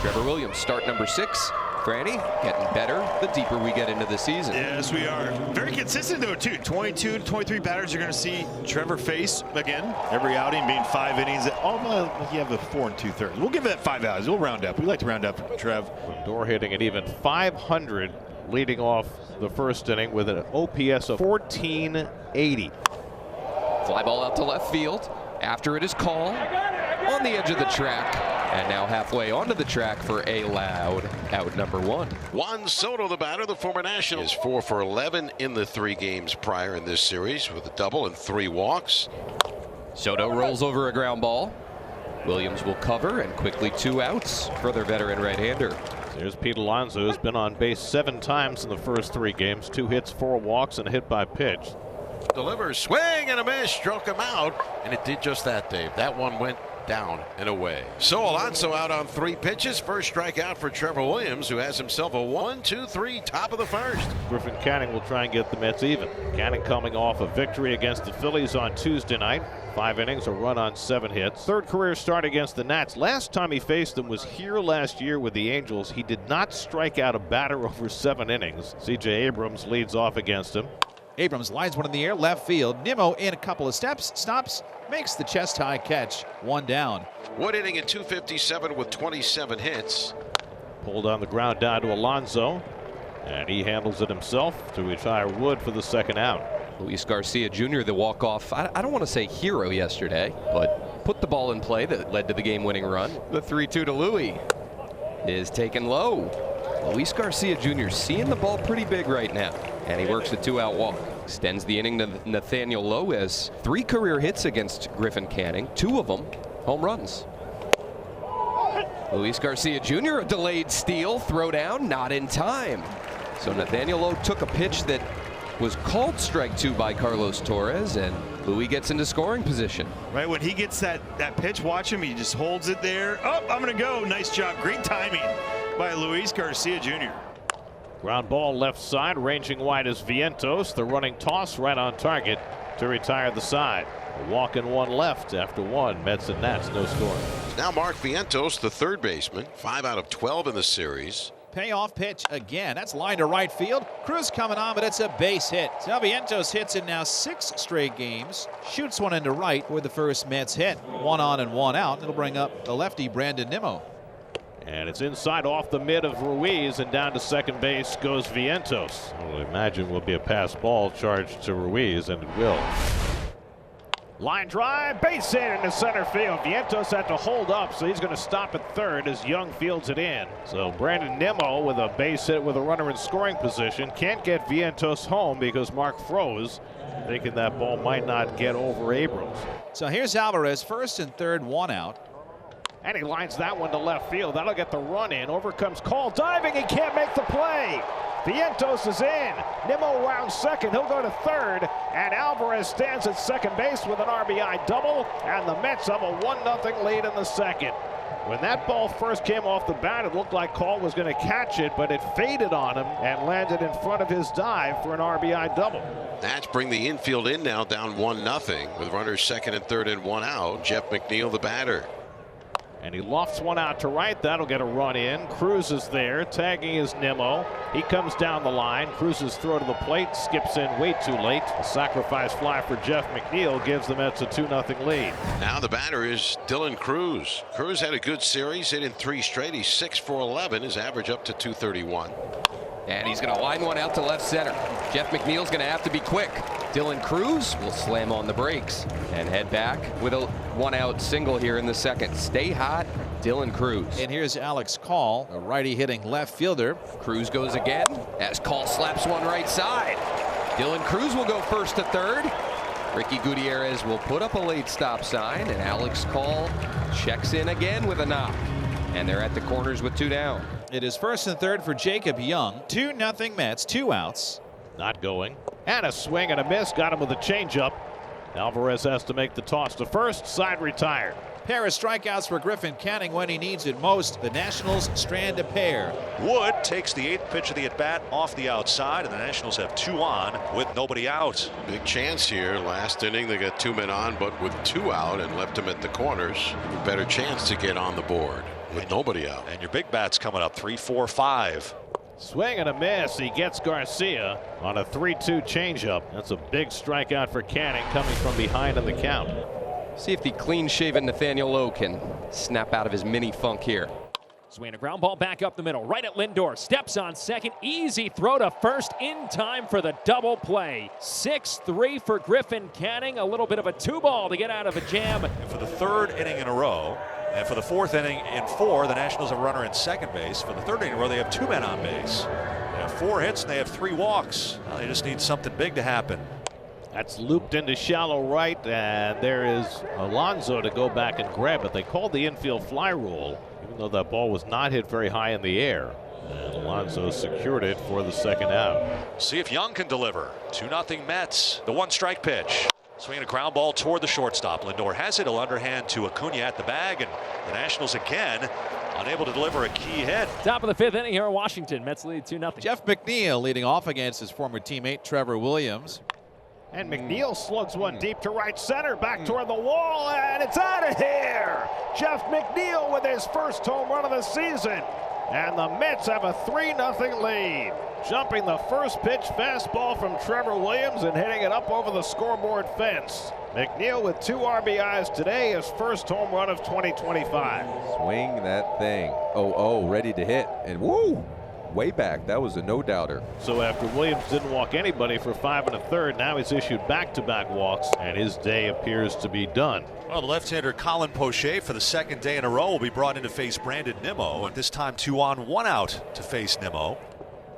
Trevor Williams, start number 6. Franny, getting better the deeper we get into the season. Yes, we are. Very consistent, though, too. 22 to 23 batters you're going to see Trevor face again. Every outing being 5 innings. You have a 4 2/3. We'll give that 5 outings. We'll round up. We like to round up, Trev. Lindor hitting at even .500, leading off the first inning with an OPS of 1480. Fly ball out to left field. After it is called on the edge of the track. And now halfway onto the track for a loud out number 1. Juan Soto, the batter, the former National, is 4 for 11 in the 3 games prior in this series with a double and 3 walks. Soto rolls over a ground ball. Williams will cover and quickly 2 outs for their veteran right-hander. There's Pete Alonso, who's been on base 7 times in the first 3 games. 2 hits, 4 walks, and a hit by pitch. Delivers, swing and a miss, struck him out, and it did just that, Dave. That one went down and away. So Alonso out on 3 pitches. First strikeout for Trevor Williams, who has himself a 1-2-3 top of the first. Griffin Canning will try and get the Mets even. Canning coming off a victory against the Phillies on Tuesday night. 5 innings, a run on 7 hits. 3rd career start against the Nats. Last time he faced them was here last year with the Angels. He did not strike out a batter over 7 innings. C.J. Abrams leads off against him. Abrams lines one in the air, left field. Nimmo in a couple of steps, stops, makes the chest-high catch. 1 down. Wood hitting at .257 with 27 hits. Pulled on the ground down to Alonso, and he handles it himself to retire Wood for the 2nd out. Luis Garcia Jr., the walk-off, I don't want to say hero yesterday, but put the ball in play that led to the game-winning run. The 3-2 to Louis is taken low. Luis Garcia Jr. seeing the ball pretty big right now, and he works a 2-out walk. Extends the inning to Nathaniel Lowe as 3 career hits against Griffin Canning, 2 of them home runs. Luis Garcia Jr. a delayed steal, throw down, not in time. So Nathaniel Lowe took a pitch that was called strike 2 by Carlos Torres, and Louis gets into scoring position. Right when he gets that pitch, watch him. He just holds it there. Oh, I'm going to go. Nice job. Great timing by Luis Garcia Jr. Ground ball left side, ranging wide is Vientos. The running toss right on target to retire the side. A walk and 1 left after 1. Mets and Nats, no score. Now Mark Vientos, the 3rd baseman, 5 out of 12 in the series. Payoff pitch again. That's line to right field. Cruz coming on, but it's a base hit. So Vientos hits in now 6 straight games. Shoots one into right where the first Mets hit. 1 on and 1 out. It'll bring up the lefty Brandon Nimmo. And it's inside off the mid of Ruiz, and down to 2nd base goes Vientos. I would imagine will be a pass ball charged to Ruiz, and it will. Line drive, base hit into center field. Vientos had to hold up, so he's going to stop at 3rd as Young fields it in. So Brandon Nimmo with a base hit with a runner in scoring position. Can't get Vientos home because Mark froze, thinking that ball might not get over Abrams. So here's Alvarez, 1st and 3rd, 1 out. And he lines that one to left field. That'll get the run in. Over comes Cole diving. He can't make the play. Vientos is in. Nimmo rounds 2nd. He'll go to 3rd. And Alvarez stands at 2nd base with an RBI double. And the Mets have a 1-0 lead in the 2nd. When that ball first came off the bat, it looked like Cole was going to catch it, but it faded on him and landed in front of his dive for an RBI double. Nats bring the infield in now, down 1-0 with runners 2nd and 3rd and 1 out. Jeff McNeil, the batter. And he lofts one out to right. That'll get a run in. Cruz is there. Tagging is Nimmo. He comes down the line. Cruz's throw to the plate skips in way too late. A sacrifice fly for Jeff McNeil gives the Mets a 2-0 lead. Now the batter is Dylan Cruz. Cruz had a good series, hit in 3 straight. He's 6 for 11. His average up to 231. And he's going to line one out to left center. Jeff McNeil's going to have to be quick. Dylan Cruz will slam on the brakes and head back with a 1-out single here in the 2nd. Stay hot, Dylan Cruz. And here's Alex Call, a righty hitting left fielder. Cruz goes again as Call slaps one right side. Dylan Cruz will go 1st to 3rd. Ricky Gutierrez will put up a late stop sign, and Alex Call checks in again with a knock. And they're at the corners with 2 down. It is 1st and 3rd for Jacob Young. 2-0 Mets, 2 outs. Not going. And a swing and a miss. Got him with a changeup. Alvarez has to make the toss to 1st. Side retired. Pair of strikeouts for Griffin Canning when he needs it most. The Nationals strand a pair. Wood takes the 8th pitch of the at-bat off the outside, and the Nationals have 2 on with nobody out. Big chance here. Last inning they got 2 men on, but with 2 out and left him at the corners. Better chance to get on the board. with nobody out. And your big bats coming up, 3, 4, 5. Swing and a miss. He gets Garcia on a 3-2 changeup. That's a big strikeout for Canning coming from behind in the count. See if the clean-shaven Nathaniel Lowe can snap out of his mini funk here. Swing a ground ball back up the middle, right at Lindor. Steps on second, easy throw to first in time for the double play. 6-3 for Griffin Canning. A little bit of a 2-ball to get out of a jam. And for the 3rd inning in a row, and for the 4th inning in 4, the Nationals have a runner in second base. For the 3rd inning in a row, they have 2 men on base. They have 4 hits and they have 3 walks. Now they just need something big to happen. That's looped into shallow right, and there is Alonso to go back and grab it. They called the infield fly rule, even though that ball was not hit very high in the air. And Alonso secured it for the second out. See if Young can deliver. 2-0 Mets. The 1-strike pitch. Swinging a ground ball toward the shortstop. Lindor has it. He'll underhand to Acuna at the bag, and the Nationals again unable to deliver a key hit. Top of the 5th inning here in Washington. Mets lead 2-0. Jeff McNeil leading off against his former teammate Trevor Williams. And McNeil slugs one deep to right center, back toward the wall, and it's out of here. Jeff McNeil with his first home run of the season. And the Mets have a 3-0 lead. Jumping the first pitch fastball from Trevor Williams and hitting it up over the scoreboard fence. McNeil with 2 RBIs today, his first home run of 2025. Swing that thing. Oh, ready to hit. And woo! Way back. That was a no-doubter. So after Williams didn't walk anybody for 5 1/3, now he's issued back-to-back walks, and his day appears to be done. Well, the left-hander Colin Poche for the 2nd day in a row will be brought in to face Brandon Nimmo, and this time 2 on, 1 out to face Nimmo.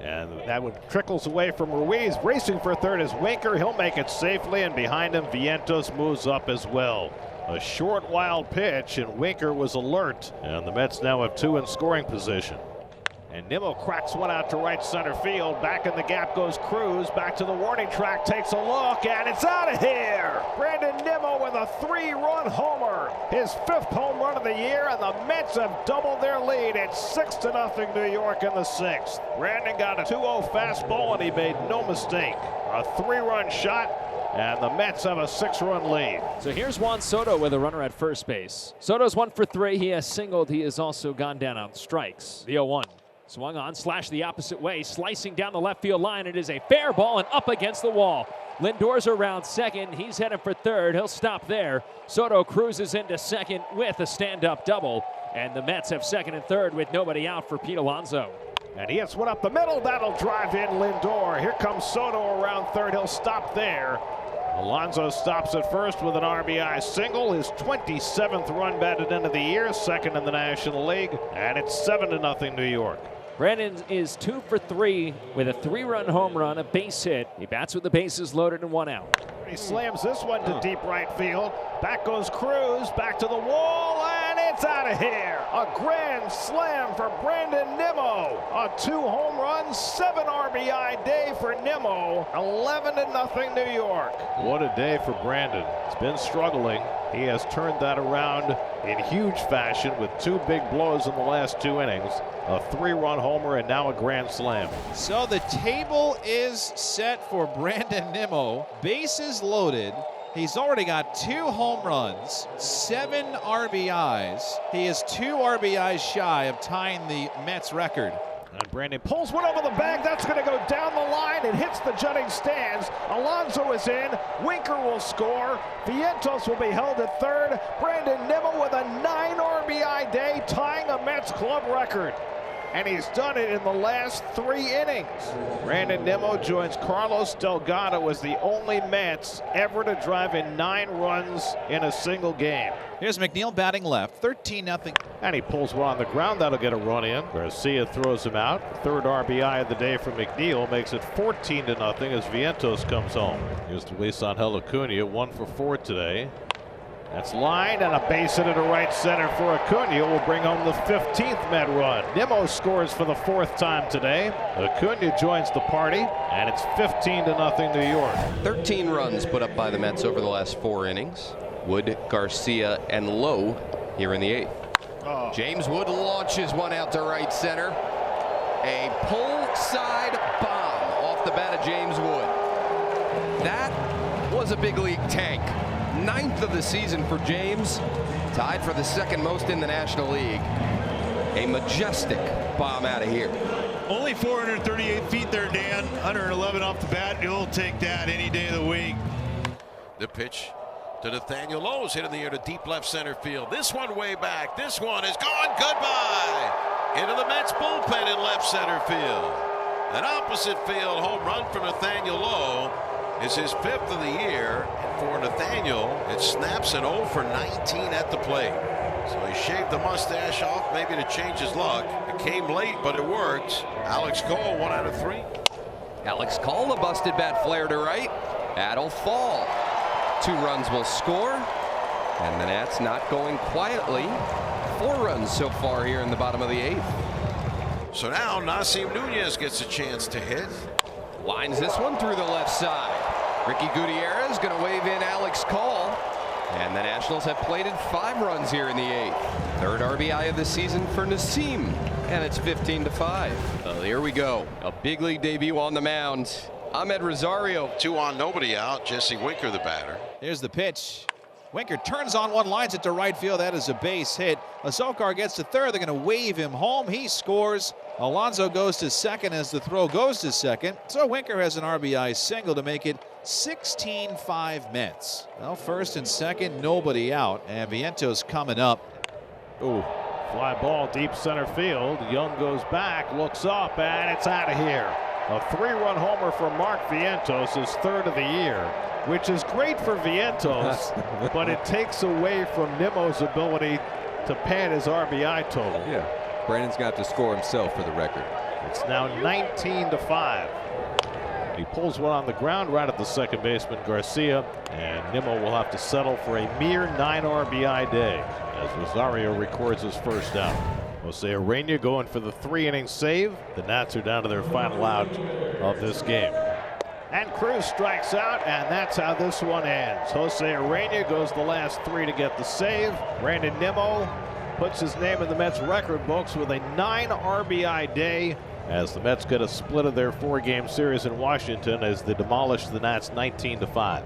And that one trickles away from Ruiz. Racing for third is Winker. He'll make it safely, and behind him Vientos moves up as well. A short, wild pitch, and Winker was alert. And the Mets now have 2 in scoring position. And Nimmo cracks one out to right center field. Back in the gap goes Cruz. Back to the warning track, takes a look, and it's out of here. Brandon Nimmo with a 3-run homer. His 5th home run of the year, and the Mets have doubled their lead. It's 6-0 New York in the 6th. Brandon got a 2-0 fastball, and he made no mistake. A 3-run shot, and the Mets have a 6-run lead. So here's Juan Soto with a runner at first base. Soto's 1 for 3. He has singled. He has also gone down on strikes. The 0-1. Swung on, slashed the opposite way, slicing down the left field line. It is a fair ball and up against the wall. Lindor's around second. He's headed for third. He'll stop there. Soto cruises into second with a stand-up double. And the Mets have second and third with nobody out for Pete Alonso. And he hits one up the middle. That'll drive in Lindor. Here comes Soto around third. He'll stop there. Alonso stops at first with an RBI single. His 27th run batted into the year, second in the National League. And it's 7-0 New York. Brandon is 2 for 3 with a 3-run home run, a base hit. He bats with the bases loaded and 1 out. He slams this one to deep right field. Back goes Cruz, back to the wall, and it's out of here. A grand slam for Brandon Nimmo. A 2 home run, 7 RBI day for Nimmo. 11-0 New York. What a day for Brandon. He's been struggling. He has turned that around in huge fashion with 2 big blows in the last 2 innings. A 3-run homer and now a grand slam. So the table is set for Brandon Nimmo. Bases loaded. He's already got 2 home runs, 7 RBIs. He is 2 RBIs shy of tying the Mets record. And Brandon pulls one over the bag. That's going to go down the line. It hits the jutting stands. Alonso is in. Winker will score. Vientos will be held at third. Brandon Nimmo with a 9 RBI day, tying a Mets club record. And he's done it in the last 3 innings. Brandon Nimmo joins Carlos Delgado as the only Mets ever to drive in 9 runs in a single game. Here's McNeil batting left, 13-0. And he pulls one on the ground. That'll get a run in. Garcia throws him out. 3rd RBI of the day for McNeil makes it 14-0 as Vientos comes home. Here's Luis Angel Acuna, 1 for 4 today. That's lined, and a base hit to right center for Acuna will bring home the 15th Met run. Nimmo scores for the 4th time today. Acuna joins the party, and it's 15-0 New York. 13 runs put up by the Mets over the last 4 innings. Wood, Garcia, and Lowe here in the 8th. James Wood launches one out to right center. A pull side bomb off the bat of James Wood. That was a big league tank. 9th of the season for James, tied for the 2nd most in the National League. A majestic bomb out of here. Only 438 feet there, Dan. 111 off the bat. You'll take that any day of the week. The pitch to Nathaniel Lowe's hit in the air to deep left center field. This one way back. This one is gone. Goodbye. Into the Mets bullpen in left center field. An opposite field home run from Nathaniel Lowe is his 5th of the year. And for Nathaniel, it snaps an 0 for 19 at the plate. So he shaved the mustache off maybe to change his luck. It came late, but it worked. Alex Cole, 1 out of 3. Alex Cole, a busted bat flare to right. That'll fall. 2 runs will score. And the Nats not going quietly. 4 runs so far here in the bottom of the 8th. So now Nasim Nunez gets a chance to hit. Lines this one through the left side. Ricky Gutierrez going to wave in Alex Cole. And the Nationals have plated 5 runs here in the 8th. 3rd RBI of the season for Nasim. And it's 15-5. Well, here we go. A big league debut on the mound. Ahmed Rosario. 2 on, nobody out. Jesse Winker, the batter. Here's the pitch. Winker turns on one, lines it to right field. That is a base hit. Azócar gets to 3rd. They're going to wave him home. He scores. Alonso goes to 2nd as the throw goes to 2nd. So Winker has an RBI single to make it 16-5 Mets. Well, 1st and 2nd, nobody out. And Vientos coming up. Ooh, fly ball deep center field. Young goes back, looks up, and it's out of here. A 3-run homer for Mark Vientos, his 3rd of the year, which is great for Vientos, but it takes away from Nimmo's ability to pad his RBI total. Yeah, Brandon's got to score himself for the record. It's now 19-5. He pulls one on the ground right at the second baseman Garcia, and Nimmo will have to settle for a mere 9 RBI day as Rosario records his first out. Jose Urena going for the 3-inning save. The Nats are down to their final out of this game. And Cruz strikes out, and that's how this one ends. Jose Urena goes the last 3 to get the save. Brandon Nimmo puts his name in the Mets record books with a 9 RBI day as the Mets get a split of their 4-game series in Washington as they demolish the Nats 19-5.